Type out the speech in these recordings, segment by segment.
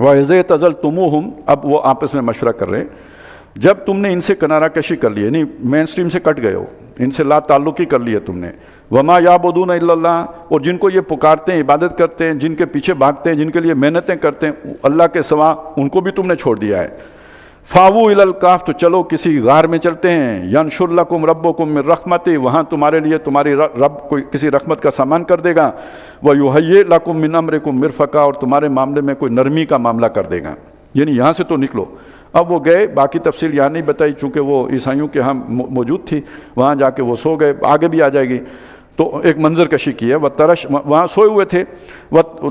وَإِذَا اعْتَزَلْتُمُوهُمْ، اب وہ آپس میں مشورہ کر رہے ہیں، جب تم نے ان سے کنارہ کشی کر لی، یعنی مین سٹریم سے کٹ گئے ہو، ان سے لا تعلقی کر لی ہے تم نے، وَمَا يَعْبُدُونَ إِلَّا اللَّهَ، اور جن کو یہ پکارتے ہیں، عبادت کرتے ہیں، جن کے پیچھے بھاگتے ہیں، جن کے لیے محنتیں کرتے ہیں اللہ کے سوا، ان کو بھی تم نے چھوڑ دیا ہے، فَاوُوا إِلَى الْكَهْفِ، تو چلو کسی غار میں چلتے ہیں، يَنشُرْ لَكُمْ رَبُّكُمْ مِنْ رَحْمَتِهِ، وہاں تمہارے لیے تمہاری رب کوئی کسی رحمت کا سامان کر دے گا، وَيُهَيِّئْ لَكُمْ مِنْ أَمْرِكُمْ مِرْفَقًا، اور تمہارے معاملے میں کوئی نرمی کا معاملہ کر دے گا، یعنی یہاں سے تو نکلو۔ اب وہ گئے، باقی تفصیل یہاں نہیں بتائی چونکہ وہ عیسائیوں کے ہاں موجود تھی، وہاں جا کے وہ سو گئے، آگے بھی آ جائے گی۔ تو ایک منظر کشی کی ہے، وہاں سوئے ہوئے تھے،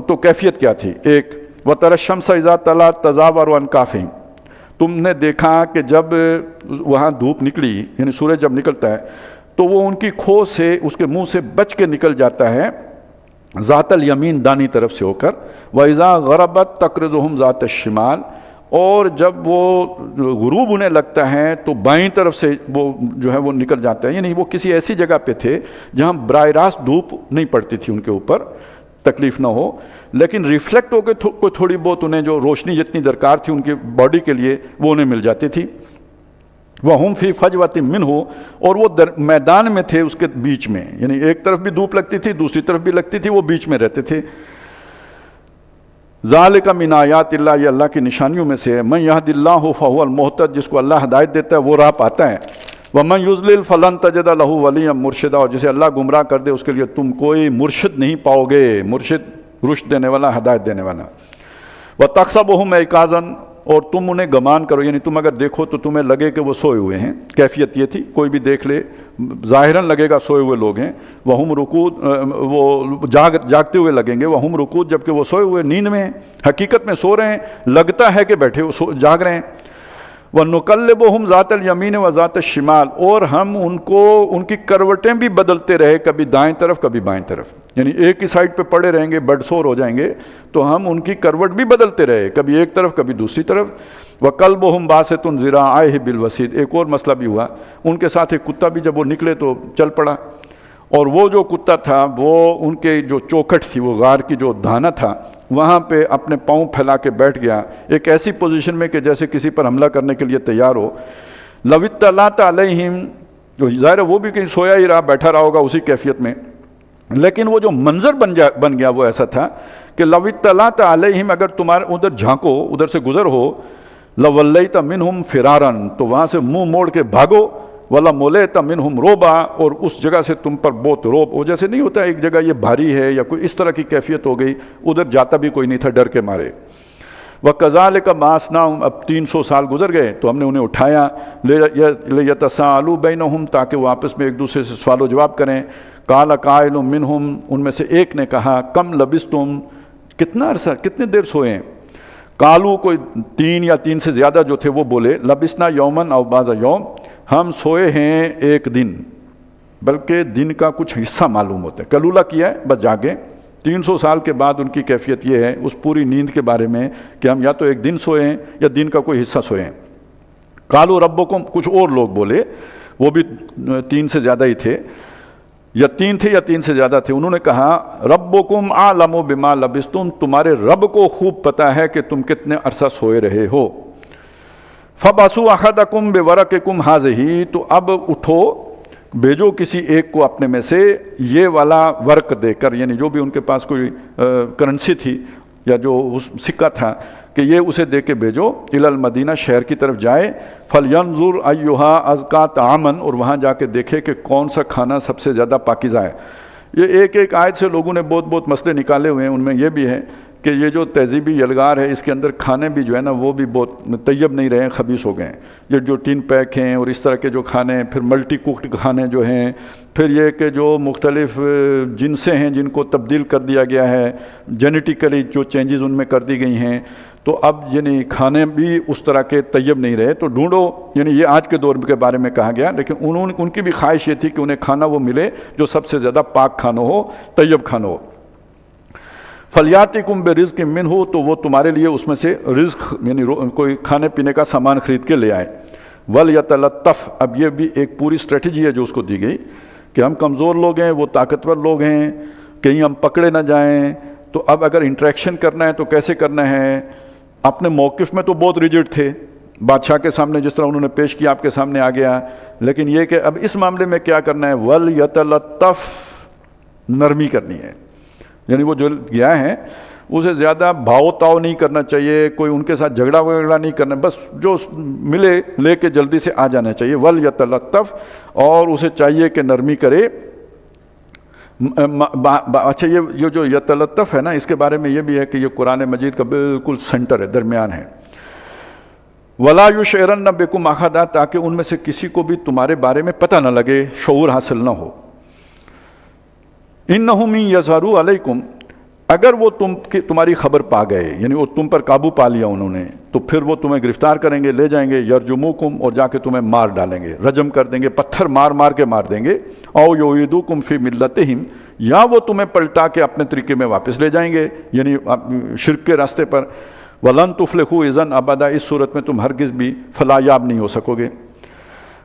تو کیفیت کیا تھی؟ ایک وَتَرَى الشَّمْسَ إِذَا طَلَعَتْ تَزَاوَرُ عَنْ كَهْفِهِمْ، تم نے دیکھا کہ جب وہاں دھوپ نکلی، یعنی سورج جب نکلتا ہے تو وہ ان کی کھو سے، اس کے منہ سے بچ کے نکل جاتا ہے ذات الیمین، دانی طرف سے ہو کر، وَإِذَا غَرَبَتْ تَقْرِضُهُمْ ذات الشمال، اور جب وہ غروب ہونے لگتا ہے تو بائیں طرف سے وہ جو ہے وہ نکل جاتا ہے، یعنی وہ کسی ایسی جگہ پہ تھے جہاں براہ راست دھوپ نہیں پڑتی تھی ان کے اوپر، تکلیف نہ ہو، لیکن ریفلیکٹ ہو کے کوئی تھوڑی بہت انہیں جو روشنی جتنی درکار تھی ان کی باڈی کے لیے وہ انہیں مل جاتی تھی، وَهُمْ فِي فَجْوَةٍ مِّنْهُ، اور وہ میدان میں تھے اس کے بیچ میں، یعنی ایک طرف بھی دھوپ لگتی تھی، دوسری طرف بھی لگتی تھی، وہ بیچ میں رہتے تھے۔ ذَلِكَ مِنْ آیَاتِ اللَّهِ، یہ اللہ کی نشانیوں میں سے ہے، مَن يَهْدِ اللَّهُ فَهُوَ الْمُهْتَدِ، جس کو اللہ ہدایت دیتا ہے وہ راہ پاتا ہے، وَمَن يُضْلِلْ فَلَن تَجِدَ لَهُ وَلِيًّا مُرْشِدًا، اور جسے اللہ گمراہ کر دے اس کے لیے تم کوئی مرشد نہیں پاؤ گے، مرشد رشد دینے والا، ہدایت دینے والا۔ وَتَحْسَبُهُمْ أَيْقَاظًا، اور تم انہیں گمان کرو، یعنی تم اگر دیکھو تو تمہیں لگے کہ وہ سوئے ہوئے ہیں، کیفیت یہ تھی، کوئی بھی دیکھ لے ظاہراً لگے گا سوئے ہوئے لوگ ہیں، وَهُمْ رُقُودٌ، وہ جاگتے ہوئے لگیں گے، وَهُمْ رُقُودٌ، جبکہ وہ سوئے ہوئے نیند میں ہیں، حقیقت میں سو رہے ہیں، لگتا ہے کہ بیٹھے جاگ رہے ہیں۔ وَنُقَلِّبُهُمْ ذَاتَ الْيَمِينِ وَذَاتَ الشِّمَالِ، اور ہم ان کو ان کی کروٹیں بھی بدلتے رہے، کبھی دائیں طرف کبھی بائیں طرف، یعنی ایک ہی سائڈ پہ پڑے رہیں گے بڈ سور ہو جائیں گے، تو ہم ان کی کروٹ بھی بدلتے رہے، کبھی ایک طرف کبھی دوسری طرف۔ وَقَلْبُهُمْ بَاسِطٌ ذِرَاعَيْهِ بِالْوَسِيدِ، ایک اور مسئلہ بھی ہوا، ان کے ساتھ ایک کتا بھی جب وہ نکلے تو چل پڑا، اور وہ جو کتا تھا وہ ان کے جو چوکھٹ تھی، وہ غار کی جو دھانا تھا، وہاں پہ اپنے پاؤں پھیلا کے بیٹھ گیا، ایک ایسی پوزیشن میں کہ جیسے کسی پر حملہ کرنے کے لیے تیار ہو۔ لَوِ اطَّلَعْتَ عَلَيْهِمْ، جو ظاہر ہے وہ بھی کہیں سویا ہی رہا، بیٹھا رہا ہوگا اسی کیفیت میں، لیکن وہ جو منظر بن گیا وہ ایسا تھا کہ لَوِ اطَّلَعْتَ عَلَيْهِمْ، اگر تمہارے ادھر جھانکو، ادھر سے گزر ہو، لَوَلَّيْتَ مِنْهُمْ فِرَارًا، تو وہاں سے منہ موڑ کے بھاگو، وَلَمُلِئْتَ مِنْهُمْ رُعْبًا، اور اس جگہ سے تم پر بہت روب، وہ جیسے نہیں ہوتا ایک جگہ یہ بھاری ہے یا کوئی اس طرح کی کیفیت ہو گئی، ادھر جاتا بھی کوئی نہیں تھا ڈر کے مارے۔ وَكَذَلِكَ بَعَثْنَاهُمْ، اب 300 سال گزر گئے تو ہم نے انہیں اٹھایا، لِيَتَسَاءَلُوا بَيْنَهُمْ، تاکہ وہ آپس میں ایک دوسرے سے سوال و جواب کریں۔ قَالَ قَائِلٌ مِّنْهُمْ، ان میں سے ایک نے کہا، کم لبثتم، کتنا عرصہ، کتنے دیر سوئے ہیں؟ قالو، کوئی 3 یا 3 سے زیادہ جو تھے وہ بولے، لبثنا یومن او بعض یوم، ہم سوئے ہیں ایک دن، بلکہ دن کا کچھ حصہ معلوم ہوتا ہے، کلولہ کیا ہے بس جاگے۔ 300 سال کے بعد ان کی کیفیت یہ ہے اس پوری نیند کے بارے میں کہ ہم یا تو ایک دن سوئے ہیں یا دن کا کوئی حصہ سوئے ہیں۔ قالوا ربکم، کچھ اور لوگ بولے، وہ بھی 3 سے زیادہ ہی تھے، یا 3 تھے یا 3 سے زیادہ تھے، انہوں نے کہا ربکم اعلم بما لبثتم، تمہارے رب کو خوب پتہ ہے کہ تم کتنے عرصہ سوئے رہے ہو۔ فَبَعْثُوا أَحَدَكُمْ بِوَرَقِكُمْ هَٰذِهِ، تو اب اٹھو، بھیجو کسی ایک کو اپنے میں سے یہ والا ورق دے کر، یعنی جو بھی ان کے پاس کوئی کرنسی تھی یا جو سکہ تھا، کہ یہ اسے دے کے بھیجو، الی المدینہ، شہر کی طرف جائے، فَلْيَنْظُرْ أَيُّهَا أَزْكَىٰ طَعَامًا، اور وہاں جا کے دیکھے کہ کون سا کھانا سب سے زیادہ پاکیزہ ہے۔ یہ ایک آیت سے لوگوں نے بہت مسئلے نکالے ہوئے ہیں، ان میں یہ بھی ہے کہ یہ جو تہذیبی یلغار ہے اس کے اندر کھانے بھی جو ہے نا وہ بھی بہت طیب نہیں رہے ہیں، خبیث ہو گئے ہیں۔ یہ جو ٹین پیک ہیں اور اس طرح کے جو کھانے، پھر ملٹی کوکڈ کھانے جو ہیں، پھر یہ کہ جو مختلف جنسیں ہیں جن کو تبدیل کر دیا گیا ہے، جینیٹیکلی جو چینجز ان میں کر دی گئی ہیں، تو اب یعنی کھانے بھی اس طرح کے طیب نہیں رہے، تو ڈھونڈو، یعنی یہ آج کے دور کے بارے میں کہا گیا، لیکن ان کی بھی خواہش یہ تھی کہ انہیں کھانا وہ ملے جو سب سے زیادہ پاک کھانا ہو، طیب کھانا ہو۔ فَلْيَأْتِكُمْ بِرِزْقٍ مِّنْهُ، تو وہ تمہارے لیے اس میں سے رزق یعنی کوئی کھانے پینے کا سامان خرید کے لے آئے۔ وَلْيَتَلَطَّفْ، اب یہ بھی ایک پوری اسٹریٹجی ہے جو اس کو دی گئی کہ ہم کمزور لوگ ہیں، وہ طاقتور لوگ ہیں، کہیں ہم پکڑے نہ جائیں، تو اب اگر انٹریکشن کرنا ہے تو کیسے کرنا ہے، اپنے موقف میں تو بہت ریجڈ تھے، بادشاہ کے سامنے جس طرح انہوں نے پیش کیا آپ کے سامنے آ گیا، لیکن یہ کہ اب اس معاملے میں کیا کرنا ہے، وَلْيَتَلَطَّفْ، نرمی کرنی ہے، یعنی وہ جو گیا ہے اسے زیادہ بھاؤ تاؤ نہیں کرنا چاہیے، کوئی ان کے ساتھ جھگڑا وگڑا نہیں کرنا، بس جو ملے لے کے جلدی سے آ جانا چاہیے، وَلْيَتَلَطَّفْ، اور اسے چاہیے کہ نرمی کرے۔ اچھا یہ جو یتلطف ہے نا، اس کے بارے میں یہ بھی ہے کہ یہ قرآن مجید کا بالکل سنٹر ہے، درمیان ہے۔ وَلَا يُشْعِرَنَّ بِكُمْ أَحَدًا، تاکہ ان میں سے کسی کو بھی تمہارے بارے میں پتہ نہ لگے، شعور حاصل نہ ہو۔ إِنَّهُمْ إِن يَظْهَرُوا عَلَيْكُمْ، اگر وہ تمہاری خبر پا گئے، یعنی وہ تم پر قابو پا لیا انہوں نے، تو پھر وہ تمہیں گرفتار کریں گے، لے جائیں گے، یرجموکم، اور جا کے تمہیں مار ڈالیں گے، رجم کر دیں گے، پتھر مار مار کے مار دیں گے، او یعیدوکم فی ملتہم، یا وہ تمہیں پلٹا کے اپنے طریقے میں واپس لے جائیں گے، یعنی شرک کے راستے پر۔ وَلَن تُفْلِحُوا اِذًا أَبَدًا، اس صورت میں تم ہرگز بھی فلاح یاب نہیں ہو سکو گے۔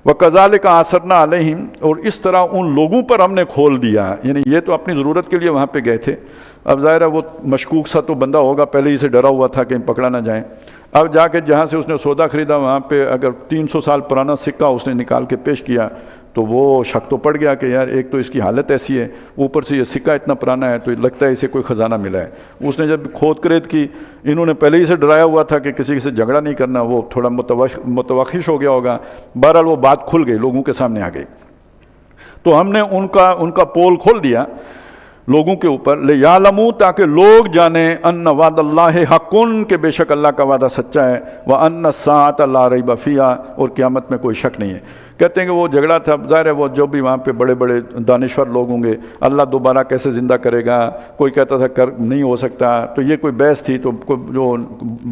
وَكَذَلِكَ أَثَرْنَا عَلَيْهِمْ، اور اس طرح ان لوگوں پر ہم نے کھول دیا، یعنی یہ تو اپنی ضرورت کے لیے وہاں پہ گئے تھے، اب ظاہر ہے وہ مشکوک سا تو بندہ ہوگا، پہلے ہی سے ڈرا ہوا تھا کہ پکڑا نہ جائیں، اب جا کے جہاں سے اس نے سودا خریدا وہاں پہ اگر 300 سال پرانا سکہ اس نے نکال کے پیش کیا تو وہ شک تو پڑ گیا کہ یار ایک تو اس کی حالت ایسی ہے، اوپر سے یہ سکہ اتنا پرانا ہے، تو لگتا ہے اسے کوئی خزانہ ملا ہے۔ اس نے جب کھود کرید کی، انہوں نے پہلے ہی سے ڈرایا ہوا تھا کہ کسی سے جھگڑا نہیں کرنا، وہ تھوڑا متوخش ہو گیا ہوگا، بہرحال وہ بات کھل گئی، لوگوں کے سامنے آ گئی، تو ہم نے ان کا پول کھول دیا لوگوں کے اوپر، لِيَعْلَمُوا، تاکہ لوگ جانیں، ان وعد اللہ حق، کہ بے شک اللہ کا وعدہ سچا ہے، وَأَنَّ السَّاعَةَ لَا رَيْبَ فِيهَا، اور قیامت میں کوئی شک نہیں ہے۔ کہتے ہیں کہ وہ جھگڑا تھا، ظاہر ہے وہ جو بھی وہاں پہ بڑے بڑے دانشور لوگ ہوں گے، اللہ دوبارہ کیسے زندہ کرے گا، کوئی کہتا تھا کر نہیں ہو سکتا، تو یہ کوئی بحث تھی، تو جو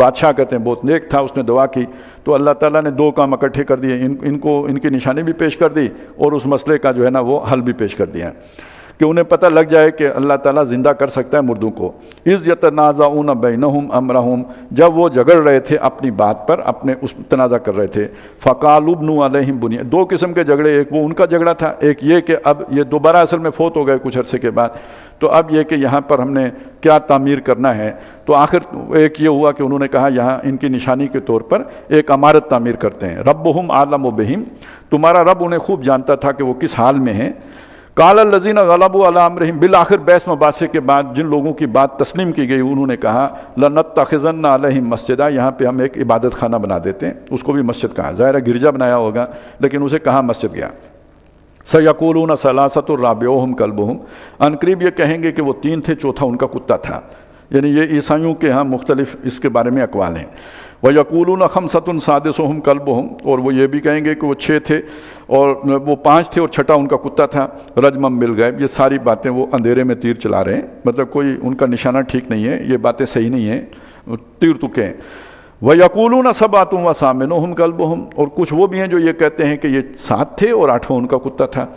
بادشاہ کہتے ہیں بہت نیک تھا، اس نے دعا کی، تو اللہ تعالیٰ نے دو کام اکٹھے کر دیے، ان کی نشانی بھی پیش کر دی، اور اس مسئلے کا جو ہے نا وہ حل بھی پیش کر دیا کہ انہیں پتہ لگ جائے کہ اللہ تعالیٰ زندہ کر سکتا ہے مردوں کو۔ اِذْ يَتَنَازَعُونَ بَيْنَهُمْ أَمْرَهُمْ، جب وہ جھگڑ رہے تھے اپنی بات پر، اپنے اس تنازع کر رہے تھے، فَقَالُوا ابْنُوا عَلَيْهِمْ بُنْيَانًا، دو قسم کے جھگڑے، ایک وہ ان کا جھگڑا تھا، ایک یہ کہ اب یہ دوبارہ اصل میں فوت ہو گئے کچھ عرصے کے بعد، تو اب یہ کہ یہاں پر ہم نے کیا تعمیر کرنا ہے، تو آخر ایک یہ ہوا کہ انہوں نے کہا یہاں ان کی نشانی کے طور پر ایک عمارت تعمیر کرتے ہیں، ربهم اعلم بهم، تمہارا رب انہیں خوب جانتا تھا کہ وہ کس حال میں ہیں۔ قال الذین غلبوا علی امرہم، بالآخر بحث مباحثے کے بعد جن لوگوں کی بات تسلیم کی گئی انہوں نے کہا لنتخذن علیہم مسجدا، یہاں پہ ہم ایک عبادت خانہ بنا دیتے ہیں، اس کو بھی مسجد کہا، ظاہر ہے گرجا بنایا ہوگا لیکن اسے کہاں مسجد گیا۔ سیقولون ثلاثۃ رابعہم کلبہم، ان قریب یہ کہیں گے کہ وہ تین تھے چوتھا ان کا کتا تھا، یعنی یہ عیسائیوں کے ہاں مختلف اس کے بارے میں اقوال ہیں۔ وَيَقُولُونَ خَمْسَةٌ سَادِسُهُمْ كَلْبُهُمْ، اور وہ یہ بھی کہیں گے کہ وہ 6 تھے اور وہ 5 تھے اور چھٹا ان کا کتا تھا، رجمًا بِالْغَیب، یہ ساری باتیں وہ اندھیرے میں تیر چلا رہے ہیں، مطلب کوئی ان کا نشانہ ٹھیک نہیں ہے، یہ باتیں صحیح نہیں ہیں، تیر تکے ہیں۔ وَيَقُولُونَ سَبْعَةٌ وَثَامِنُهُمْ كَلْبُهُمْ، اور کچھ وہ بھی ہیں جو یہ کہتے ہیں کہ یہ 7 تھے اور 8واں ان کا کتا تھا۔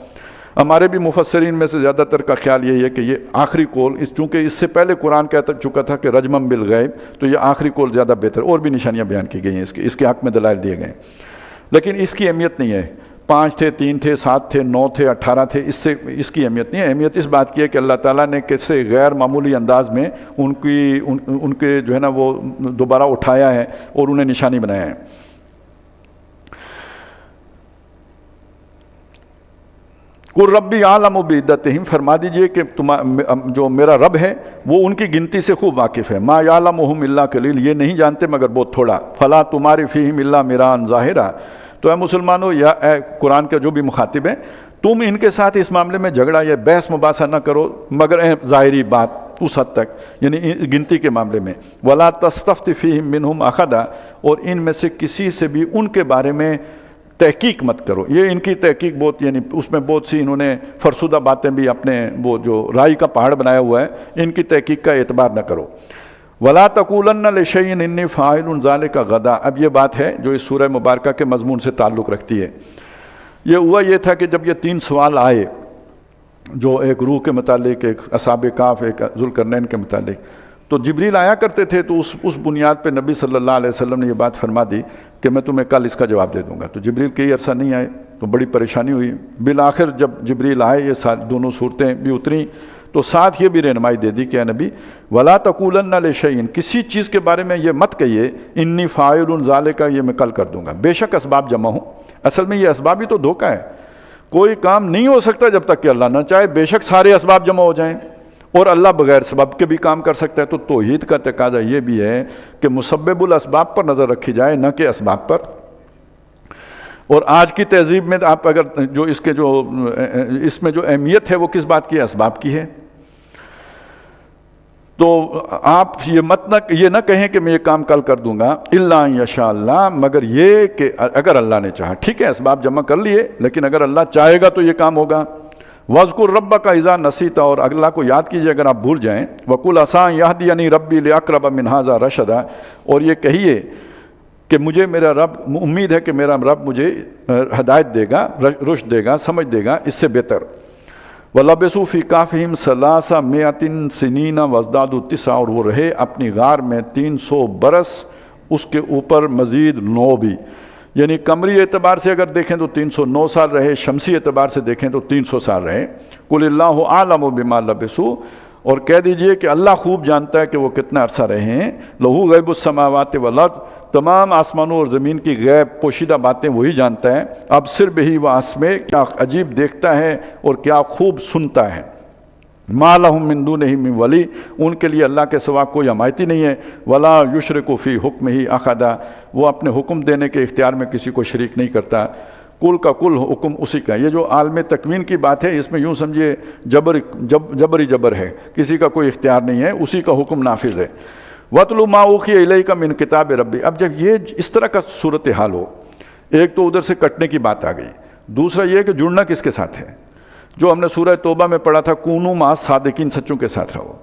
ہمارے بھی مفسرین میں سے زیادہ تر کا خیال یہی ہے کہ یہ آخری قول، چونکہ اس سے پہلے قرآن کہہ چکا تھا کہ رجمًا بالغیب، تو یہ آخری قول زیادہ بہتر، اور بھی نشانیاں بیان کی گئی ہیں اس کے حق میں دلائل دیے گئے ہیں، لیکن اس کی اہمیت نہیں ہے، 5 تھے، 3 تھے، 7 تھے، 9 تھے، 18 تھے، اس کی اہمیت نہیں ہے۔ اہمیت اس بات کی ہے کہ اللہ تعالیٰ نے کیسے غیر معمولی انداز میں ان کے جو ہے نا وہ دوبارہ اٹھایا ہے اور انہیں نشانی بنایا ہے۔ قُلْ رَبِّ أَعْلَمُ بِعِدَّتِهِمْ، فرما دیجئے کہ جو میرا رب ہے وہ ان کی گنتی سے خوب واقف ہے، مَا يَعْلَمُهُمْ إِلَّا قَلِيلٌ، یہ نہیں جانتے مگر بہت تھوڑا، فَلَا تُمَارِ فِيهِمْ إِلَّا مِرَاءً ظَاهِرًا، تو اے مسلمانوں یا اے قرآن کا جو بھی مخاطب ہے، تم ان کے ساتھ اس معاملے میں جھگڑا یا بحث مباحثہ نہ کرو مگر ظاہری بات اس حد تک، یعنی گنتی کے معاملے میں، وَلَا تَسْتَفْتِ فِيهِمْ مِنْهُمْ أَحَدًا، اور ان میں سے کسی سے بھی ان کے بارے میں تحقیق مت کرو، یہ ان کی تحقیق بہت، یعنی اس میں بہت سی انہوں نے فرسودہ باتیں بھی اپنے وہ جو رائی کا پہاڑ بنایا ہوا ہے، ان کی تحقیق کا اعتبار نہ کرو۔ وَلَا تَقُولَنَّ لِشَيْءٍ إِنِّي فَاعِلٌ ذَلِكَ غَدًا، اب یہ بات ہے جو اس سورہ مبارکہ کے مضمون سے تعلق رکھتی ہے۔ یہ ہوا یہ تھا کہ جب یہ 3 سوال آئے، جو ایک روح کے متعلق، ایک اصحاب کہف، ایک ذوالقرنین کے متعلق، تو جبریل آیا کرتے تھے، تو اس بنیاد پہ نبی صلی اللہ علیہ وسلم نے یہ بات فرما دی کہ میں تمہیں کل اس کا جواب دے دوں گا، تو جبریل کئی عرصہ نہیں آئے، تو بڑی پریشانی ہوئی، بالآخر جب جبریل آئے، یہ دونوں صورتیں بھی اتریں، تو ساتھ یہ بھی رہنمائی دے دی کہ اے نبی ولا تقولن لشیء، کسی چیز کے بارے میں یہ مت کہیے انی فاعل ذالک، یہ میں کل کر دوں گا، بے شک اسباب جمع ہوں۔ اصل میں یہ اسباب ہی تو دھوکہ ہے، کوئی کام نہیں ہو سکتا جب تک کہ اللہ نہ چاہے، بے شک سارے اسباب جمع ہو جائیں، اور اللہ بغیر سبب کے بھی کام کر سکتا ہے۔ تو توحید کا تقاضا یہ بھی ہے کہ مسبب الاسباب پر نظر رکھی جائے، نہ کہ اسباب پر۔ اور آج کی تہذیب میں آپ اگر جو اس میں جو اہمیت ہے وہ کس بات کی ہے؟ اسباب کی ہے۔ تو آپ یہ نہ کہیں کہ میں یہ کام کل کر دوں گا، الا ان یشاء اللہ، مگر یہ کہ اگر اللہ نے چاہا۔ ٹھیک ہے اسباب جمع کر لیے، لیکن اگر اللہ چاہے گا تو یہ کام ہوگا۔ وَاذْكُرْ رَبَّكَ إِذَا نَسِيتَ، اور اللہ کو یاد کیجئے اگر آپ بھول جائیں۔ وَقُلْ عَسَىٰ أَن يَهْدِيَنِي رَبِّي لِأَقْرَبَ مِنْ هَٰذَا رَشَدًا، اور یہ کہیے کہ مجھے میرا رب، امید ہے کہ میرا رب مجھے ہدایت دے گا، رشد دے گا، سمجھ دے گا اس سے بہتر۔ وَلَبِثُوا فِي كَهْفِهِمْ 300 سِنِينَ وَازْدَادُوا 9، اور وہ رہے اپنی غار میں 300 برس، اس کے اوپر مزید 9 بھی، یعنی قمری اعتبار سے اگر دیکھیں تو 309 سال رہے، شمسی اعتبار سے دیکھیں تو 300 سال رہے۔ قُلِ اللَّهُ أَعْلَمُ بِمَا لَبِثُوا، اور کہہ دیجئے کہ اللہ خوب جانتا ہے کہ وہ کتنا عرصہ رہے ہیں۔ لَهُ غَيْبُ السَّمَاوَاتِ وَالْأَرْضِ، تمام آسمانوں اور زمین کی غیب پوشیدہ باتیں وہی جانتا ہے۔ ابصر بہ واسمع، کیا عجیب دیکھتا ہے اور کیا خوب سنتا ہے۔ ما لہم من دونہ من ولی، ان کے لیے اللہ کے سوا کوئی حمایتی نہیں ہے۔ ولا یشرک فی حکمہ احدا، وہ اپنے حکم دینے کے اختیار میں کسی کو شریک نہیں کرتا۔ کل کا کل حکم اسی کا۔ یہ جو عالم تکوین کی بات ہے، اس میں یوں سمجھیے جبری جبر ہے، کسی کا کوئی اختیار نہیں ہے، اسی کا حکم نافذ ہے۔ وَاتْلُ مَا أُوحِيَ إِلَيْكَ مِنْ کتاب ربی، اب جب یہ اس طرح کا صورتحال ہو، ایک تو ادھر سے کٹنے کی بات آ گئی، دوسرا یہ کہ جڑنا کس کے ساتھ ہے، جو ہم نے سورہ توبہ میں پڑھا تھا کونوا مع الصادقین، سچوں کے ساتھ رہو۔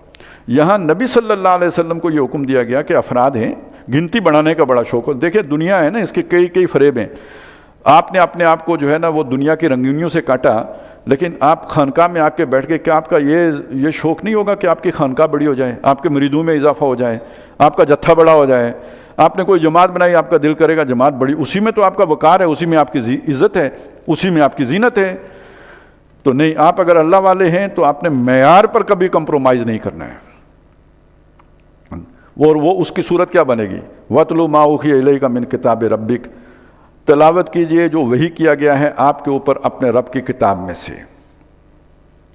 یہاں نبی صلی اللہ علیہ وسلم کو یہ حکم دیا گیا کہ افراد ہیں، گنتی بڑھانے کا بڑا شوق ہو۔ دیکھیں دنیا ہے نا، اس کے کئی فریب ہیں۔ آپ نے اپنے آپ کو جو ہے نا وہ دنیا کی رنگینیوں سے کاٹا، لیکن آپ خانقاہ میں آ کے بیٹھ کے کیا آپ کا یہ شوق نہیں ہوگا کہ آپ کی خانقاہ بڑی ہو جائے، آپ کے مریدوں میں اضافہ ہو جائے، آپ کا جتھا بڑا ہو جائے؟ آپ نے کوئی جماعت بنائی، آپ کا دل کرے گا جماعت بڑی، اسی میں تو آپ کا وقار ہے، اسی میں آپ کی عزت ہے، اسی میں آپ کی زینت ہے۔ تو نہیں، آپ اگر اللہ والے ہیں تو آپ نے معیار پر کبھی کمپرومائز نہیں کرنا ہے۔ اور وہ اس کی صورت کیا بنے گی؟ وَاتْلُ مَا أُوحِيَ إِلَيْكَ مِنْ کتاب ربک، تلاوت کیجئے جو وحی کیا گیا ہے آپ کے اوپر اپنے رب کی کتاب میں سے۔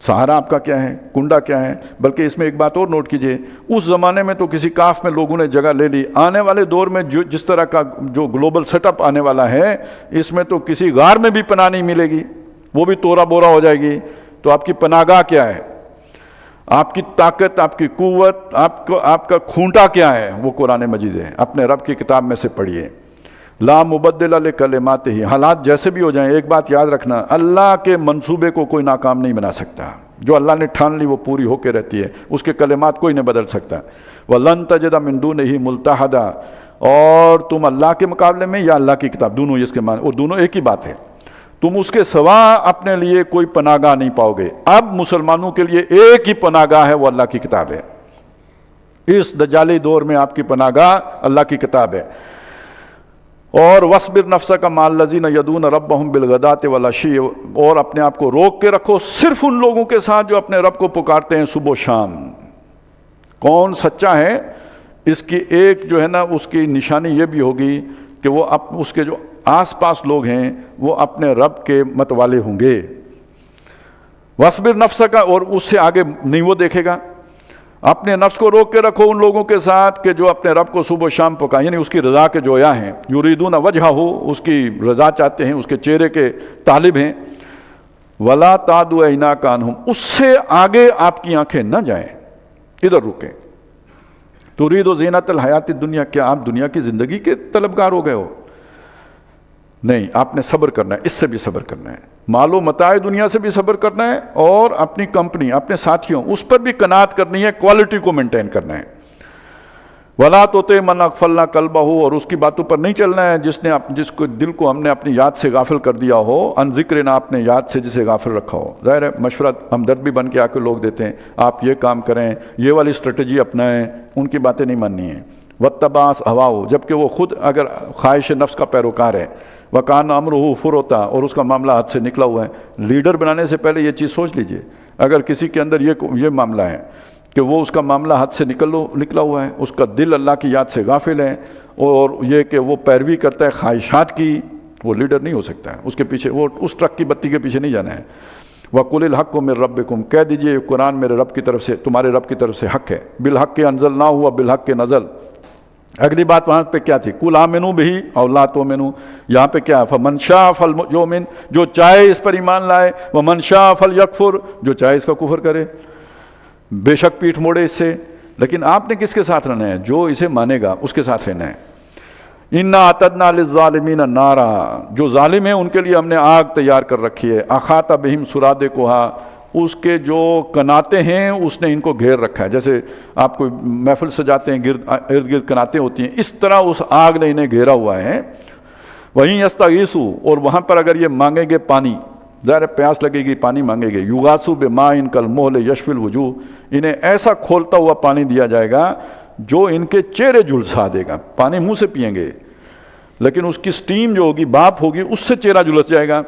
سہارا آپ کا کیا ہے، کنڈا کیا ہے؟ بلکہ اس میں ایک بات اور نوٹ کیجئے، اس زمانے میں تو کسی کاف میں لوگوں نے جگہ لے لی، آنے والے دور میں جس طرح کا جو گلوبل سیٹ اپ آنے والا ہے، اس میں تو کسی غار میں بھی پناہ نہیں ملے گی، وہ بھی تورا بورا ہو جائے گی۔ تو آپ کی پناہ گاہ کیا ہے؟ آپ کی طاقت، آپ کی قوت، آپ کا کھونٹا کیا ہے؟ وہ قرآن مجید ہے، اپنے رب کی کتاب میں سے پڑھیے۔ لا مبدل لکلماتہ، حالات جیسے بھی ہو جائیں، ایک بات یاد رکھنا، اللہ کے منصوبے کو کوئی ناکام نہیں بنا سکتا۔ جو اللہ نے ٹھان لی وہ پوری ہو کے رہتی ہے، اس کے کلمات کوئی نہیں بدل سکتا۔ وَلَن تَجِدَ مِن دُونِهِ مُلْتَحَدًا، اور تم اللہ کے مقابلے میں یا اللہ کی کتاب، دونوں اس کے معنی، اور دونوں ایک ہی بات ہے، تم اس کے سوا اپنے لیے کوئی پناہ گاہ نہیں پاؤ گے۔ اب مسلمانوں کے لیے ایک ہی پناہ گاہ ہے، وہ اللہ کی کتاب ہے۔ اس دجالی دور میں آپ کی پناہ گاہ اللہ کی کتاب ہے۔ اور وَاصْبِرْ نَفْسَكَ مَعَ الَّذِينَ يَدْعُونَ رَبَّهُمْ بِالْغَدَاةِ وَالْعَشِيِّ، اور اپنے آپ کو روک کے رکھو صرف ان لوگوں کے ساتھ جو اپنے رب کو پکارتے ہیں صبح و شام۔ کون سچا ہے، اس کی ایک جو ہے نا اس کی نشانی یہ بھی ہوگی کہ وہ اس کے جو آس پاس لوگ ہیں وہ اپنے رب کے متوالے ہوں گے۔ وَاصْبِرْ نَفْسَكَ، اور اس سے آگے نہیں وہ دیکھے گا۔ اپنے نفس کو روک کے رکھو ان لوگوں کے ساتھ کہ جو اپنے رب کو صبح و شام پکائیں، یعنی اس کی رضا کے جویا ہیں، یریدون وجہہ، اس کی رضا چاہتے ہیں، اس کے چہرے کے طالب ہیں۔ ولا تعدو عیناک عنہم، اس سے آگے آپ کی آنکھیں نہ جائیں، ادھر رکیں۔ ترید زینت الحیات الدنیا، کیا آپ دنیا کی زندگی کے طلبگار ہو گئے ہو؟ نہیں، آپ نے صبر کرنا ہے، اس سے بھی صبر کرنا ہے، مال و متاع دنیا سے بھی صبر کرنا ہے، اور اپنی کمپنی، اپنے ساتھیوں، اس پر بھی قناعت کرنی ہے، کوالٹی کو مینٹین کرنا ہے۔ وَلَا تُطِعْ مَنْ أَغْفَلْنَا قَلْبَهُ، اور اس کی باتوں پر نہیں چلنا ہے جس کو دل کو ہم نے اپنی یاد سے غافل کر دیا ہو، عن ذکرنا، اپنے یاد سے جسے غافل رکھا ہو۔ ظاہر ہے مشورہ ہمدرد بھی بن کے آ کے لوگ دیتے ہیں، آپ یہ کام کریں، یہ والی اسٹریٹجی اپنائیں، ان کی باتیں نہیں ماننی ہیں۔ واتبعس ہواؤ، جبکہ وہ خود اگر خواہش نفس کا پیروکار ہے، وکان امرہ فرطا، اور اس کا معاملہ ہاتھ سے نکلا ہوا ہے۔ لیڈر بنانے سے پہلے یہ چیز سوچ لیجئے، اگر کسی کے اندر یہ معاملہ ہے کہ وہ اس کا معاملہ ہاتھ سے نکلا ہوا ہے، اس کا دل اللہ کی یاد سے غافل ہے، اور یہ کہ وہ پیروی کرتا ہے خواہشات کی، وہ لیڈر نہیں ہو سکتا ہے۔ اس کے پیچھے، وہ اس ٹرک کی بتی کے پیچھے نہیں جانا ہے۔ وَقُلِ الْحَقُّ مِن رَبِّكُمْ، کہہ دیجئے قرآن میرے رب کی طرف سے، تمہارے رب کی طرف سے حق ہے۔ بِالْحَقِّ أَنزَلْنَاهُ وَبِالْحَقِّ نَزَلَ۔ اگلی بات وہاں پہ کیا تھی؟ قُلْ آمِنُوا بِهِ أَوْ لَا تُؤْمِنُوا، یہاں پہ کیا ہے؟ فَمَنْ شَاءَ فَلْيُؤْمِنْ، جو چاہے اس پر ایمان لائے، وَمَنْ شَاءَ فَلْيَكْفُرْ، جو چاہے اس کا کفر کرے، بے شک پیٹھ موڑے اس سے۔ لیکن آپ نے کس کے ساتھ رہنا ہے؟ جو اسے مانے گا اس کے ساتھ رہنا ہے۔ اِنَّا أَعْتَدْنَا لِلظَّالِمِينَ نَارًا، جو ظالم ہیں ان کے لیے ہم نے آگ تیار کر رکھی ہے۔ أَحَاطَ بِهِمْ سُرَادِقُهَا، اس کے جو کناتے ہیں اس نے ان کو گھیر رکھا ہے۔ جیسے آپ کوئی محفل سجاتے ہیں، ارد گرد کناتے ہوتی ہیں، اس طرح اس آگ نے انہیں گھیرا ہوا ہے۔ وہیں یستغیثوا، اور وہاں پر اگر یہ مانگیں گے پانی، ظاہر پیاس لگے گی، پانی مانگیں گے، یغاثوا بماء کالمہل یشفی الوجوہ، انہیں ایسا کھولتا ہوا پانی دیا جائے گا جو ان کے چہرے جھلسا دے گا۔ پانی منہ سے پئیں گے لیکن اس کی سٹیم جو ہوگی، بھاپ ہوگی، اس سے چہرہ جھلس جائے گا۔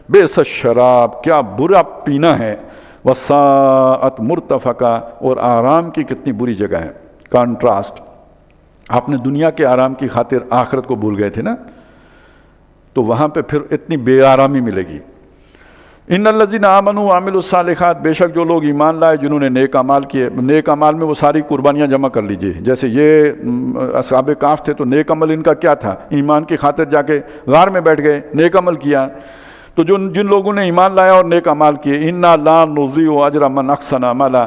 بئس الشراب، کیا برا پینا ہے۔ وساءت مرتفقہ، اور آرام کی کتنی بری جگہ ہے۔ کانٹراسٹ، آپ نے دنیا کے آرام کی خاطر آخرت کو بھول گئے تھے نا، تو وہاں پہ پھر اتنی بے آرامی ملے گی۔ ان الذین آمنوا وعملوا الصالحات، بے شک جو لوگ ایمان لائے جنہوں نے نیک اعمال کیے۔ نیک اعمال میں وہ ساری قربانیاں جمع کر لیجئے، جیسے یہ اصحاب کہف تھے تو نیک عمل ان کا کیا تھا؟ ایمان کی خاطر جا کے غار میں بیٹھ گئے، نیک عمل کیا۔ تو جن لوگوں نے ایمان لایا اور نیک اعمال کیے، انا لا نضیع اجر من احسن عملا،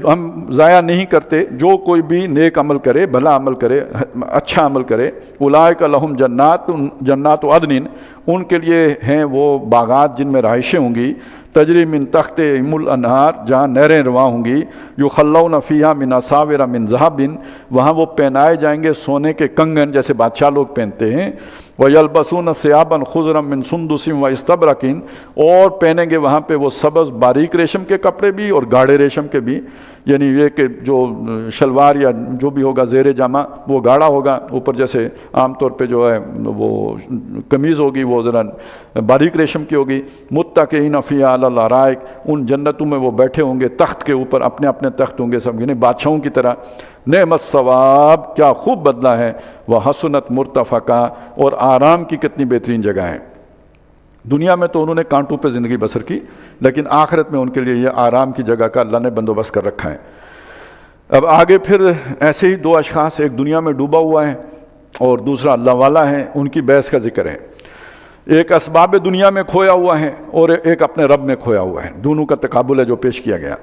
ہم ضائع نہیں کرتے جو کوئی بھی نیک عمل کرے، بھلا عمل کرے، اچھا عمل کرے۔ اولئک لہم جنات عدن، ان کے لیے ہیں وہ باغات جن میں رہائشیں ہوں گی، تجری من تحتہم الانہار، جہاں نہریں رواں ہوں گی، یخلون فیہا من اساور من ذہب، وہاں وہ پہنائے جائیں گے سونے کے کنگن جیسے بادشاہ لوگ پہنتے ہیں۔ وَيَلْبَسُونَ ثِيَابًا خُضْرًا مِّن سُنْدُسٍ وَإِسْتَبْرَقٍ، اور پہنیں گے وہاں پہ وہ سبز باریک ریشم کے کپڑے بھی اور گاڑھے ریشم کے بھی، یعنی یہ کہ جو شلوار یا جو بھی ہوگا زیر جامہ وہ گاڑھا ہوگا، اوپر جیسے عام طور پہ جو ہے وہ قمیض ہوگی وہ ذرا باریک ریشم کی ہوگی۔ متکئین فیہا علی الارائک، ان جنتوں میں وہ بیٹھے ہوں گے تخت کے اوپر، اپنے اپنے تخت ہوں گے سب، یعنی بادشاہوں کی طرح۔ نعم الثواب، کیا خوب بدلہ ہے۔ وحسنت مرتفقہ، اور آرام کی کتنی بہترین جگہ ہے۔ دنیا میں تو انہوں نے کانٹوں پہ زندگی بسر کی، لیکن آخرت میں ان کے لیے یہ آرام کی جگہ کا اللہ نے بندوبست کر رکھا ہے۔ اب آگے پھر ایسے ہی دو اشخاص، ایک دنیا میں ڈوبا ہوا ہے اور دوسرا اللہ والا ہے، ان کی بحث کا ذکر ہے۔ ایک اسباب دنیا میں کھویا ہوا ہے اور ایک اپنے رب میں کھویا ہوا ہے، دونوں کا تقابل ہے جو پیش کیا گیا۔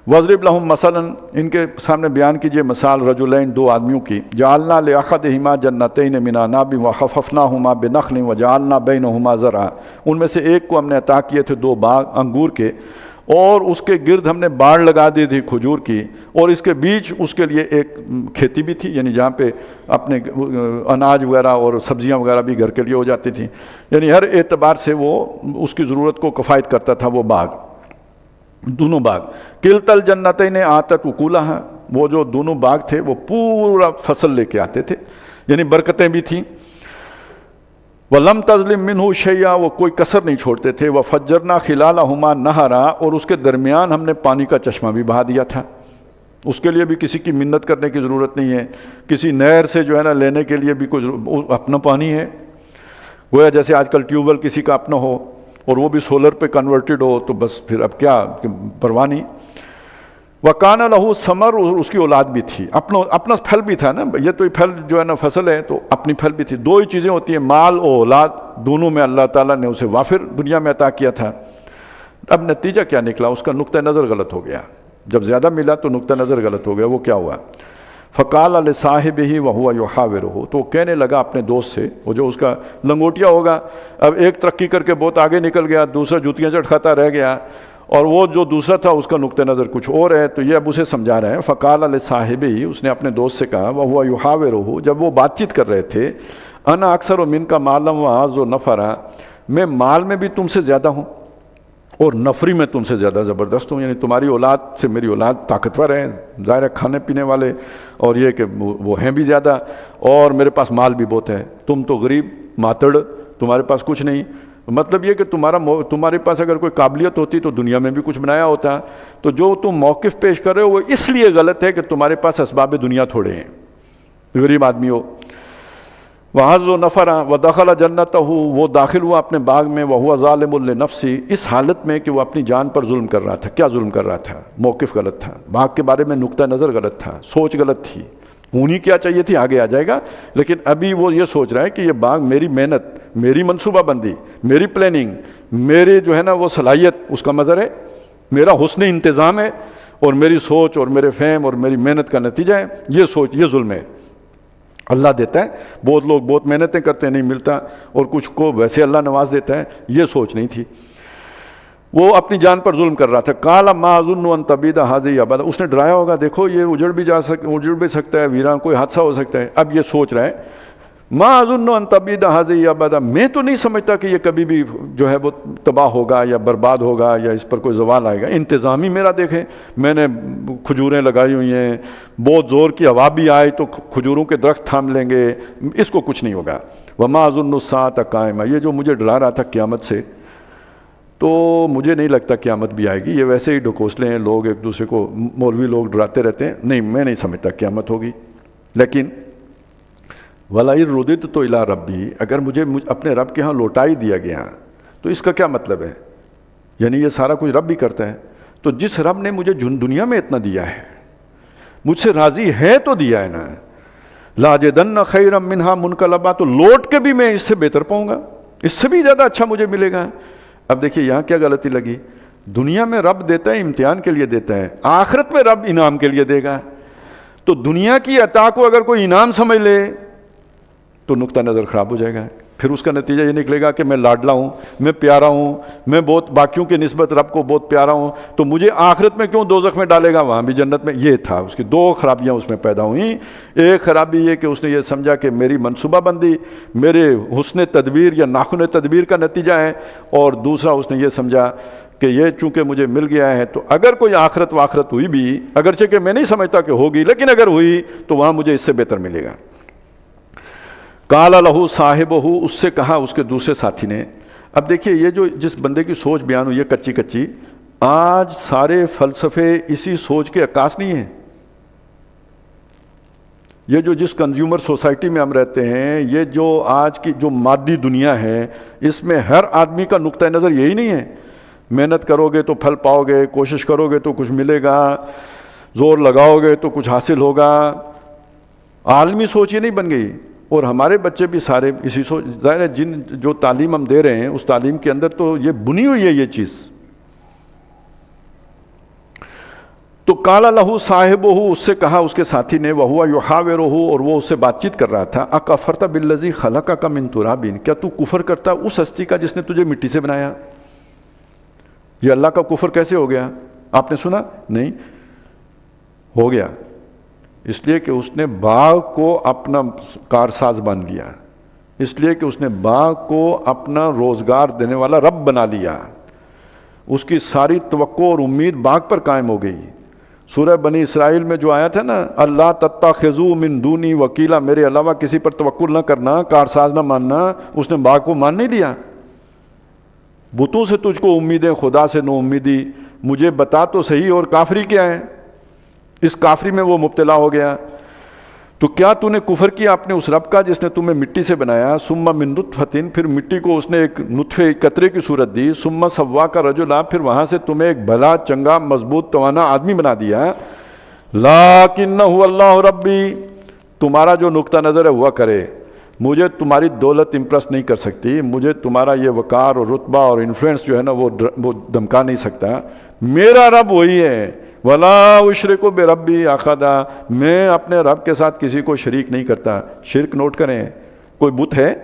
وَاضْرِبْ لَهُم مَثَلًا، ان کے سامنے بیان کیجئے مثال، رجلین، دو آدمیوں کی، جعلنا لأحدہما جنتین من عناب وحففناہما بنخل وجعلنا بینہما زرعا، ان میں سے ایک کو ہم نے عطا کیے تھے دو باغ انگور کے، اور اس کے گرد ہم نے باڑ لگا دی تھی کھجور کی، اور اس کے بیچ اس کے لیے ایک کھیتی بھی تھی، یعنی جہاں پہ اپنے اناج وغیرہ اور سبزیاں وغیرہ بھی گھر کے لیے ہو جاتی تھیں، یعنی ہر اعتبار سے وہ اس کی ضرورت کو کفایت کرتا تھا وہ باغ، دونوں باغ۔ کلتا الجنتین آتت اکولہا، وہ جو دونوں باغ تھے وہ پورا فصل لے کے آتے تھے، یعنی برکتیں بھی تھیں۔ وَلَمْ تَظْلِمْ مِنْهُ شَيْئًا، وہ کوئی کسر نہیں چھوڑتے تھے۔ وَفَجَّرْنَا خِلَالَهُمَا نَهَرًا، اور اس کے درمیان ہم نے پانی کا چشمہ بھی بہا دیا تھا۔ اس کے لیے بھی کسی کی منت کرنے کی ضرورت نہیں ہے، کسی نہر سے جو ہے نا لینے کے لیے بھی کوئی اپنا پانی ہے، گویا جیسے آج کل ٹیوب ویل کسی کا اپنا ہو اور وہ بھی سولر پہ کنورٹڈ ہو، تو بس پھر اب کیا پرواہ نہیں۔ وَكَانَ لَهُ ثَمَرٌ، اور اس کی اولاد بھی تھی، اپنا پھل بھی تھا نا، یہ تو پھل جو ہے نا فصل ہے تو اپنی پھل بھی تھی۔ دو ہی چیزیں ہوتی ہیں، مال اور اولاد، دونوں میں اللہ تعالیٰ نے اسے وافر دنیا میں عطا کیا تھا۔ اب نتیجہ کیا نکلا؟ اس کا نقطہ نظر غلط ہو گیا، جب زیادہ ملا تو نقطہ نظر غلط ہو گیا۔ وہ کیا ہوا؟ فَقَالَ لِصَاحِبِهِ وَهُوَ يُحَاوِرُهُ، تو کہنے لگا اپنے دوست سے، وہ جو اس کا لنگوٹیا ہوگا، اب ایک ترقی کر کے بہت آگے نکل گیا، دوسرا جوتیاں چٹکھاتا رہ گیا، اور وہ جو دوسرا تھا اس کا نقطہ نظر کچھ اور ہے، تو یہ اب اسے سمجھا رہے ہیں۔ فَقَالَ لِصَاحِبِهِ، اس نے اپنے دوست سے کہا، وَهُوَ يُحَاوِرُهُ، جب وہ بات چیت کر رہے تھے، أَنَا أَكْثَرُ مِنْكَ مَالًا وَأَعَزُّ نَفَرًا، میں مال میں بھی تم سے زیادہ ہوں اور نفری میں تم سے زیادہ زبردست ہوں، یعنی تمہاری اولاد سے میری اولاد طاقتور ہے، ظاہر ہے کھانے پینے والے، اور یہ کہ وہ ہیں بھی زیادہ، اور میرے پاس مال بھی بہت ہے، تم تو غریب ماتڑ، تمہارے پاس کچھ نہیں۔ مطلب یہ کہ تمہارے پاس اگر کوئی قابلیت ہوتی تو دنیا میں بھی کچھ بنایا ہوتا، تو جو تم موقف پیش کر رہے ہو وہ اس لیے غلط ہے کہ تمہارے پاس اسباب دنیا تھوڑے ہیں، غریب آدمی ہو۔ وَحَظُّ نَفَرًا وَدَخَلَ جَنَّتَهُ، وہ داخل ہوا اپنے باغ میں، وَهُوَ ظَالِمٌ لِنَفْسِهِ، اس حالت میں کہ وہ اپنی جان پر ظلم کر رہا تھا۔ کیا ظلم کر رہا تھا؟ موقف غلط تھا، باغ کے بارے میں نقطہ نظر غلط تھا، سوچ غلط تھی، ہونی کیا چاہیے تھی آگے آ جائے گا، لیکن ابھی وہ یہ سوچ رہا ہے کہ یہ باغ میری محنت، میری منصوبہ بندی، میری پلاننگ، میری جو ہے نا وہ صلاحیت، اس کا مظہر ہے، میرا حسن انتظام ہے، اور میری سوچ اور میرے فہم اور میری محنت کا نتیجہ ہے، یہ سوچ، یہ ظلم ہے۔ اللہ دیتا ہے، بہت لوگ بہت محنتیں کرتے ہیں نہیں ملتا، اور کچھ کو ویسے اللہ نواز دیتا ہے، یہ سوچ نہیں تھی۔ وہ اپنی جان پر ظلم کر رہا تھا۔ قال ما اظن ان تبید هذه ابدا، اس نے ڈرایا ہوگا دیکھو یہ اجڑ بھی سکتا ہے، ویران کوئی حادثہ ہو سکتا ہے۔ اب یہ سوچ رہا ہے ما اظن ان تبید هذه ابدا، میں تو نہیں سمجھتا کہ یہ کبھی بھی جو ہے وہ تباہ ہوگا یا برباد ہوگا یا اس پر کوئی زوال آئے گا۔ انتظام ہی میرا دیکھیں، میں نے کھجوریں لگائی ہوئی ہیں، بہت زور کی ہوا بھی آئے تو کھجوروں کے درخت تھام لیں گے، اس کو کچھ نہیں ہوگا۔ وما اظن الساعة قائمة، یہ جو مجھے ڈرا رہا تھا قیامت سے، تو مجھے نہیں لگتا قیامت بھی آئے گی، یہ ویسے ہی ڈھکوسلے ہیں، لوگ ایک دوسرے کو، مولوی لوگ ڈراتے رہتے ہیں، نہیں میں نہیں سمجھتا قیامت ہوگی۔ لیکن وَلَئِن رُدِدتُ إِلَىٰ رَبِّي، اگر مجھے اپنے رب کے ہاں لوٹا ہی دیا گیا تو اس کا کیا مطلب ہے؟ یعنی یہ سارا کچھ رب بھی کرتا ہے، تو جس رب نے مجھے دنیا میں اتنا دیا ہے، مجھ سے راضی ہے تو دیا ہے نا، لَأَجِدَنَّ خَيْرًا مِّنْهَا مُنْقَلَبًا، تو لوٹ کے بھی میں اس سے بہتر پاؤں گا، اس سے بھی زیادہ اچھا مجھے ملے گا۔ اب دیکھیے یہاں کیا غلطی لگی، دنیا میں رب دیتا ہے امتحان کے لیے دیتا ہے، آخرت میں رب انعام کے لیے دے گا، تو دنیا کی عطا کو اگر کوئی انعام سمجھ لے تو نقطہ نظر خراب ہو جائے گا، پھر اس کا نتیجہ یہ نکلے گا کہ میں لاڈلا ہوں، میں پیارا ہوں، میں بہت باقیوں کے نسبت رب کو بہت پیارا ہوں، تو مجھے آخرت میں کیوں دوزخ میں ڈالے گا، وہاں بھی جنت میں۔ یہ تھا اس کی دو خرابیاں اس میں پیدا ہوئیں۔ ایک خرابی یہ کہ اس نے یہ سمجھا کہ میری منصوبہ بندی میرے حسن تدبیر یا ناخن تدبیر کا نتیجہ ہے، اور دوسرا اس نے یہ سمجھا کہ یہ چونکہ مجھے مل گیا ہے تو اگر کوئی آخرت واخرت ہوئی بھی، اگرچہ کہ میں نہیں سمجھتا کہ ہوگی، لیکن اگر ہوئی تو وہاں مجھے اس سے بہتر ملے گا۔ قال لہ صاحبہ، اس سے کہا اس کے دوسرے ساتھی نے۔ اب دیکھیے یہ جو جس بندے کی سوچ بیان ہوئی ہے کچی کچی، آج سارے فلسفے اسی سوچ کے عکاس نہیں ہیں۔ یہ جو جس کنزیومر سوسائٹی میں ہم رہتے ہیں، یہ جو آج کی جو مادی دنیا ہے، اس میں ہر آدمی کا نقطہ نظر یہی نہیں ہے، محنت کرو گے تو پھل پاؤ گے، کوشش کرو گے تو کچھ ملے گا، زور لگاؤ گے تو کچھ حاصل ہوگا۔ عالمی سوچ یہ نہیں بن گئی، اور ہمارے بچے بھی سارے اسی سوچ، ظاہر ہے جن جو تعلیم ہم دے رہے ہیں اس تعلیم کے اندر تو یہ بنی ہوئی ہے یہ چیز۔ تو قال لہ صاحبہ، اس سے کہا اس کے ساتھی نے، وہو یحاورہ، اور وہ اس سے بات چیت کر رہا تھا، اکفرت بالذی خلقک من تراب، کیا تو کفر کرتا اس ہستی کا جس نے تجھے مٹی سے بنایا؟ یہ اللہ کا کفر کیسے ہو گیا؟ آپ نے سنا نہیں؟ ہو گیا اس لیے کہ اس نے باغ کو اپنا کارساز مان لیا، اس لیے کہ اس نے باغ کو اپنا روزگار دینے والا رب بنا لیا، اس کی ساری توقع اور امید باغ پر قائم ہو گئی۔ سورہ بنی اسرائیل میں جو آیا تھا نا، اللہ تتخذوا من دونی وکیلا، میرے علاوہ کسی پر توکل نہ کرنا، کارساز نہ ماننا، اس نے باغ کو مان نہیں لیا۔ بتوں سے تجھ کو امیدیں، خدا سے نو امیدی، مجھے بتا تو صحیح، اور کافری کیا ہے؟ اس کافری میں وہ مبتلا ہو گیا۔ تو کیا تو نے کفر کیا اپنے اس رب کا جس نے تمہیں مٹی سے بنایا، ثم من نطفۃ، پھر مٹی کو اس نے ایک نطفے قطرے کی صورت دی، ثم سواک رجلا، پھر وہاں سے تمہیں ایک بھلا چنگا مضبوط توانا آدمی بنا دیا۔ لیکن هو اللہ ربی، تمہارا جو نقطہ نظر ہے ہوا کرے، مجھے تمہاری دولت امپریس نہیں کر سکتی، مجھے تمہارا یہ وقار اور رتبہ اور انفلوئنس جو ہے نا وہ دمکا نہیں سکتا، میرا رب وہی ہے۔ وَلَا أُشْرِكُ بِرَبِّي أَحَدًا، میں اپنے رب کے ساتھ کسی کو شریک نہیں کرتا۔ شرک نوٹ کریں، کوئی بت ہے،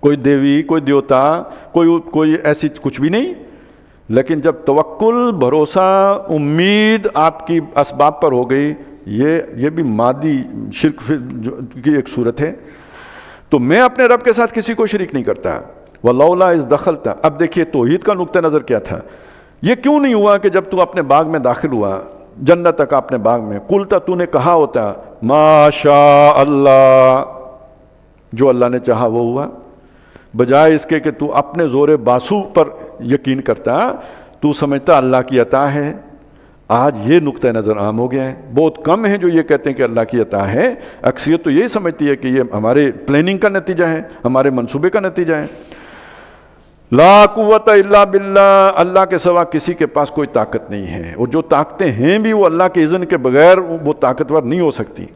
کوئی دیوی، کوئی دیوتا، کوئی ایسی کچھ بھی نہیں، لیکن جب توکل، بھروسہ، امید آپ کی اسباب پر ہو گئی، یہ بھی مادی شرک کی ایک صورت ہے۔ تو میں اپنے رب کے ساتھ کسی کو شریک نہیں کرتا۔ وَلَوْلَا اِذْ دَخَلْتَ. اب دیکھیے توحید کا نقطہ نظر کیا تھا. یہ کیوں نہیں ہوا کہ جب تو اپنے باغ میں داخل ہوا، جنت کا اپنے باغ میں، قُلْتَ، تو نے کہا ہوتا ما شاء اللہ، جو اللہ نے چاہا وہ ہوا، بجائے اس کے کہ تو اپنے زور باسو پر یقین کرتا، تو سمجھتا اللہ کی عطا ہے. آج یہ نقطہ نظر عام ہو گیا ہے. بہت کم ہیں جو یہ کہتے ہیں کہ اللہ کی عطا ہے. اکثریت تو یہی سمجھتی ہے کہ یہ ہمارے پلاننگ کا نتیجہ ہے، ہمارے منصوبے کا نتیجہ ہے. لا قوت الا باللہ، اللہ کے سوا کسی کے پاس کوئی طاقت نہیں ہے، اور جو طاقتیں ہیں بھی وہ اللہ کے اذن کے بغیر وہ طاقتور نہیں ہو سکتی.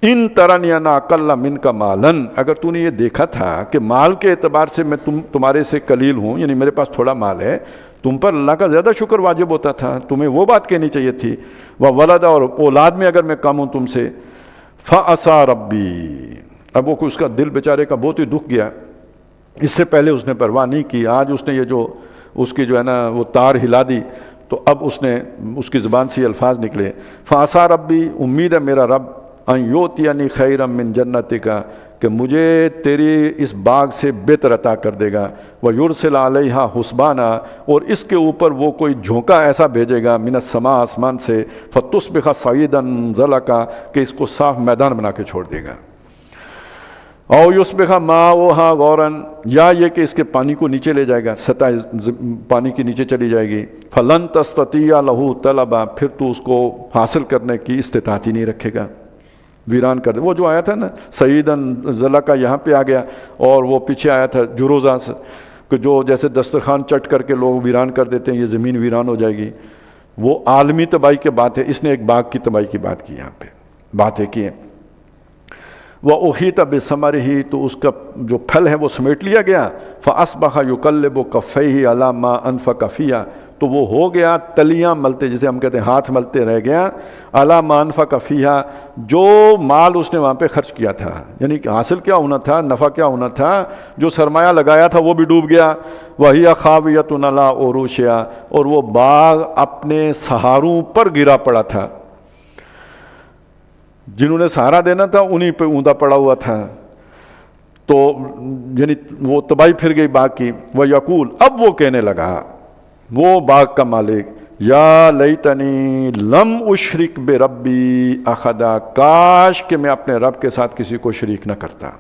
ان ترنی انا اقل منک مالا، اگر تو نے یہ دیکھا تھا کہ مال کے اعتبار سے میں تمہارے سے قلیل ہوں، یعنی میرے پاس تھوڑا مال ہے، تم پر اللہ کا زیادہ شکر واجب ہوتا تھا، تمہیں وہ بات کہنی چاہیے تھی. وولد، اور اولاد میں اگر میں کم ہوں تم سے، فعصا ربی. اب وہ اس کا دل بیچارے کا بہت ہی دکھ گیا. اس سے پہلے اس نے پرواہ نہیں کی. آج اس نے یہ جو اس کی جو ہے نا وہ تار ہلا دی، تو اب اس کی زبان سے یہ الفاظ نکلے، فعصا ربی، امید ہے میرا رب، ان یؤتینی خیرا من جنتک، کہ مجھے تیری اس باغ سے بہتر عطا کر دے گا. وَيُرْسِلَ عَلَيْهَا حُسْبَانًا، اور اس کے اوپر وہ کوئی جھونکا ایسا بھیجے گا، من السماء، آسمان سے، فَتُصْبِحَ صَعِيدًا زَلَقًا، کہ اس کو صاف میدان بنا کے چھوڑ دے گا. او یصبح ماؤہا غوراً، یا یہ کہ اس کے پانی کو نیچے لے جائے گا، سطح پانی کی نیچے چلی جائے گی. فلن تستطیع لہ طلبا، پھر تو اس کو حاصل کرنے کی استطاعت ہی نہیں رکھے گا، ویران کر دے. وہ جو آیا تھا نا سعیدن زلقا، یہاں پہ آ گیا، اور وہ پیچھے آیا تھا جروزہ سے، کہ جو جیسے دسترخوان چٹ کر کے لوگ ویران کر دیتے ہیں، یہ زمین ویران ہو جائے گی. وہ عالمی تباہی کی بات ہے. اس نے ایک باغ کی تباہی کی بات کی، یہاں پہ باتیں کی ہیں. وَأُحِيطَ بِثَمَرِهِ، تو اس کا جو پھل ہے وہ سمیٹ لیا گیا. فَأَصْبَحَ يُقَلِّبُ كَفَّيْهِ عَلَى مَا أَنفَقَ فِيهَا، تو وہ ہو گیا تلیاں ملتے، جسے ہم کہتے ہیں ہاتھ ملتے رہ گیا، عَلَى مَا أَنفَقَ فِيهَا، جو مال اس نے وہاں پہ خرچ کیا تھا. یعنی کہ حاصل کیا ہونا تھا، نفع کیا ہونا تھا، جو سرمایہ لگایا تھا وہ بھی ڈوب گیا. وَهِيَ خَاوِيَةٌ عَلَىٰ عُرُوشِهَا، اور وہ باغ اپنے سہاروں پر گرا پڑا تھا. جنہوں نے سہارا دینا تھا انہی پہ اوندا پڑا ہوا تھا. تو یعنی وہ تباہی پھر گئی باغ کی. وَيَقُول، اب وہ کہنے لگا، وہ باغ کا مالک، یا لیتنی لم اشرک بربی احدا، کاش کہ میں اپنے رب کے ساتھ کسی کو شریک نہ کرتا.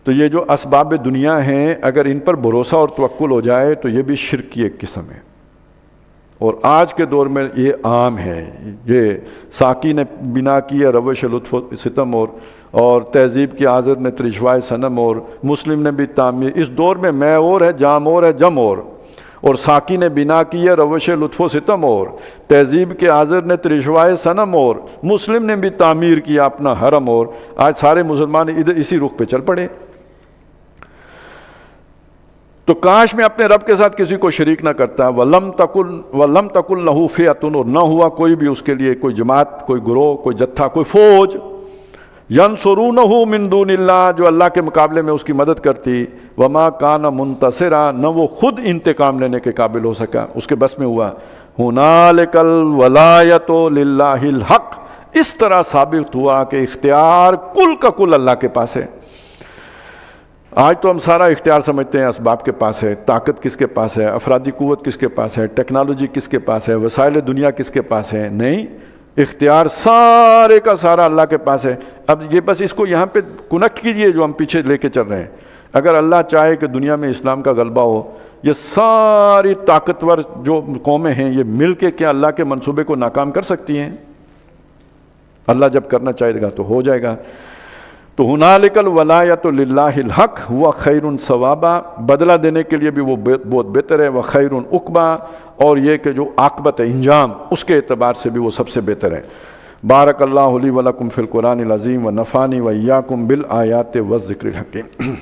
تو یہ جو اسباب دنیا ہیں، اگر ان پر بھروسہ اور توکل ہو جائے تو یہ بھی شرک کی ایک قسم ہے. اور آج کے دور میں یہ عام ہے. یہ ساقی نے بنا کی ہے روش لطف و ستم، اور تہذیب کی آزر نے ترشوائے صنم، اور مسلم نے بھی تعمیر. اس دور میں میں اور ہے، جام اور ہے، جم اور ساقی نے بنا کی ہے روش لطف و ستم، اور تہذیب کے آزر نے ترشوائے صنم، اور مسلم نے بھی تعمیر کیا اپنا حرم. اور آج سارے مسلمان ادھر اسی رخ پہ چل پڑے. تو کاش میں اپنے رب کے ساتھ کسی کو شریک نہ کرتا. وَلَمْ تَكُنْ لَهُ فِئَةٌ، اور نہ ہوا کوئی بھی اس کے لیے کوئی جماعت، کوئی گروہ، کوئی جتھا، کوئی فوج، يَنْصُرُونَهُ مِن دُونِ اللَّهِ، جو اللہ کے مقابلے میں اس کی مدد کرتی. وَمَا كَانَ مُنْتَصِرًا، نہ وہ خود انتقام لینے کے قابل ہو سکا، اس کے بس میں ہوا. هُنَالِكَ الْوَلَایَةُ لِلَّهِ الْحَقِّ، اس طرح ثابت ہوا کہ اختیار کل کا کل اللہ کے پاس ہے. آج تو ہم سارا اختیار سمجھتے ہیں اسباب کے پاس ہے. طاقت کس کے پاس ہے، افرادی قوت کس کے پاس ہے، ٹیکنالوجی کس کے پاس ہے، وسائل دنیا کس کے پاس ہے. نہیں، اختیار سارے کا سارا اللہ کے پاس ہے. اب یہ بس اس کو یہاں پہ کنیکٹ کیجئے جو ہم پیچھے لے کے چل رہے ہیں. اگر اللہ چاہے کہ دنیا میں اسلام کا غلبہ ہو، یہ ساری طاقتور جو قومیں ہیں یہ مل کے کیا اللہ کے منصوبے کو ناکام کر سکتی ہیں؟ اللہ جب کرنا چاہے گا تو ہو جائے گا. تو ہنالک الولایۃ للہ الحق ہوا خیر ثوابا، بدلہ دینے کے لیے بھی وہ بہت بہتر ہے. وخیر عقبا، اور یہ کہ جو عاقبت انجام اس کے اعتبار سے بھی وہ سب سے بہتر ہے. بارک اللہ لی ولکم فی القرآن العظیم ونفعنی وایاکم بالآیات والذکر الحکیم.